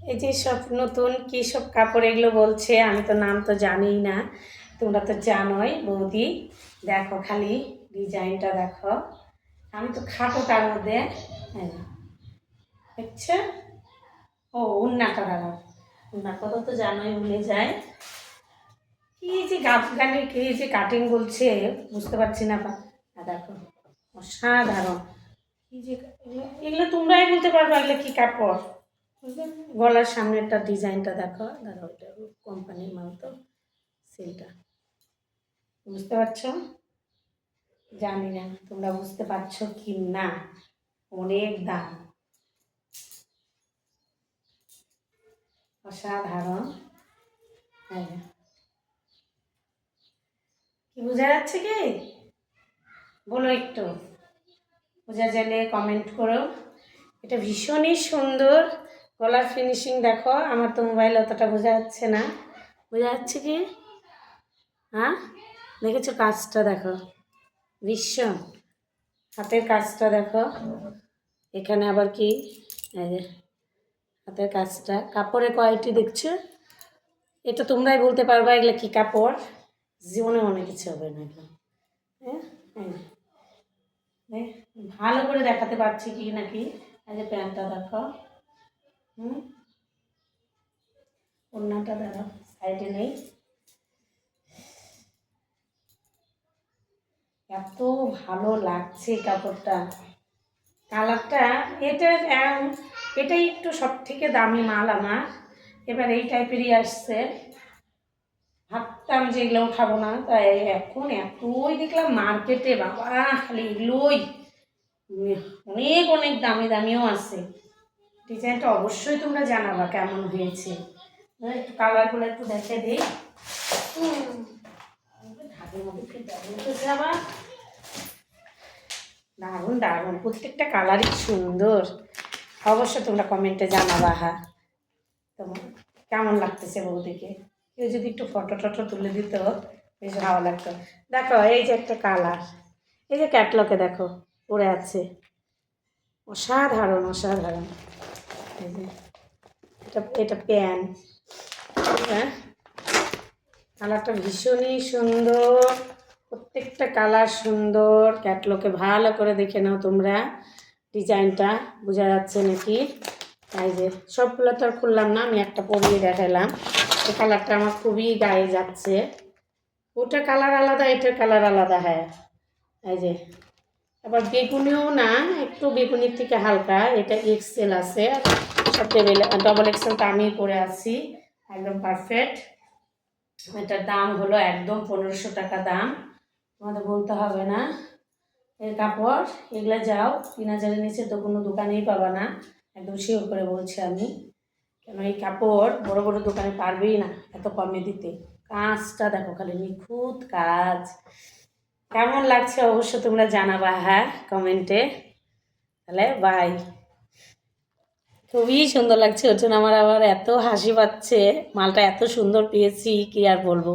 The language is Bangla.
এই যে সব নতুন কী সব কাপড় এগুলো বলছে, আমি তো নাম তো জানিই না, তোমরা তো জানোই বৌদি। দেখো খালি ডিজাইনটা দেখো, আমি তো খাটো তার মধ্যে। হ্যাঁ, দেখছো? ও উন্নাটা দাঁড়াও, উন্নার কথা তো জানোই, ভুলে যায়। কি যে গানের কি যে কাটিং বলছে, বুঝতে পারছি না। দেখো অসাধারণ, কি যে এগুলো তোমরাই বলতে পারবে এগুলো কি কাপড়। বুঝলে, গলার সামনেরটা ডিজাইনটা দেখো, দেখো ওইটা কোম্পানির মাল তো, সেলটা বুঝতে পারছো? জানি না তোমরা বুঝতে পারছো কি না। অনেক দাম, অসাধারণ। হ্যাঁ, কি বোঝা যাচ্ছে কি বলো একটু, বোঝা গেলে কমেন্ট করো। এটা ভীষণই সুন্দর, গলার ফিনিশিং দেখো। আমার তো মোবাইল অতটা বোঝা যাচ্ছে না, বোঝা যাচ্ছে কি? হ্যাঁ, দেখেছো কাজটা দেখো, ভীষণ। হাতের কাজটা দেখো, এখানে আবার কি, এই যে হাতের কাজটা, কাপড়ের কোয়ালিটি দেখছো? এটা তোমরাই বলতে পারবা এগুলো কি কাপড়, জীবনে মনে কিছু হবে না এগুলো। হ্যাঁ, ভালো করে দেখাতে পারছি কি নাকি। এই যে প্যান্টটা দেখো, হুম, ওড়নাটা দেখো, সাইডে নেই। এত ভালো লাগছে কাপড়টা, কালারটা। এটা এটাই একটু সব থেকে দামি মাল আমার। এবার এই টাইপেরই আসছে, ভাবতাম যে এগুলো উঠাবো না, তাই এখন এতই দেখলাম মার্কেটে, বাবা খালি এগুলোই। অনেক অনেক দামি দামিও আছে। ডিজাইনটা অবশ্যই তোমরা জানাবা কেমন হয়েছে। একটু কালারগুলো একটু দেখে দিই। ধাগের মধ্যে ফিটা বলতেছে আবার, দারুণ দারুণ, প্রত্যেকটা কালারই সুন্দর। অবশ্য তোমরা কমেন্টে জানাবা। হ্যাঁ, তোমার কেমন লাগতেছে বৌদিকে, কেউ যদি একটু ফটো টটো তুলে দিত বেশ ভালো লাগতো। দেখো এই যে একটা কালার, এই যে ক্যাটলকে দেখো পড়ে আছে, অসাধারণ অসাধারণ। এই যে এটা এটা প্যান্ট, হ্যাঁ, কালারটা ভীষণই সুন্দর, প্রত্যেকটা কালার সুন্দর। ক্যাটলগে ভালো করে দেখে নাও তোমরা, ডিজাইনটা বোঝা যাচ্ছে নাকি। এই যে সবগুলো তো আর খুললাম না, আমি একটা পরিয়ে দেখালাম। এই কালারটা আমার খুবই গায়ে যাচ্ছে, ওটা কালার আলাদা, এটার কালার আলাদা। হ্যাঁ, এই যে আবার বেগুনিও না, একটু বেগুনির থেকে হালকা। এটা এক্সেল আছে, সব টেবিল ডবল এক্সেলটা আমি পরে আছি, একদম পারফেক্ট। এটার দাম হলো একদম 1500 টাকা দাম, তোমাদের বলতে হবে না। এর কাপড় এগুলো যাও 3000-এর নিচে তো কোনো দোকানেই পাবা না, একদম শিওর করে বলছি আমি। কেন এই কাপড় বড় বড় দোকানে পারবেই না এত কমে দিতে। কাজটা দেখো খালি নিখুঁত কাজ। কেমন লাগছে অবশ্য তোমরা জানাবা, হ্যাঁ, কমেন্টে। তাহলে বাই। খুবই সুন্দর লাগছে, ওর জন্য আমার আবার এত হাসি পাচ্ছে, মালটা এত সুন্দর পেয়েছি কি আর বলবো।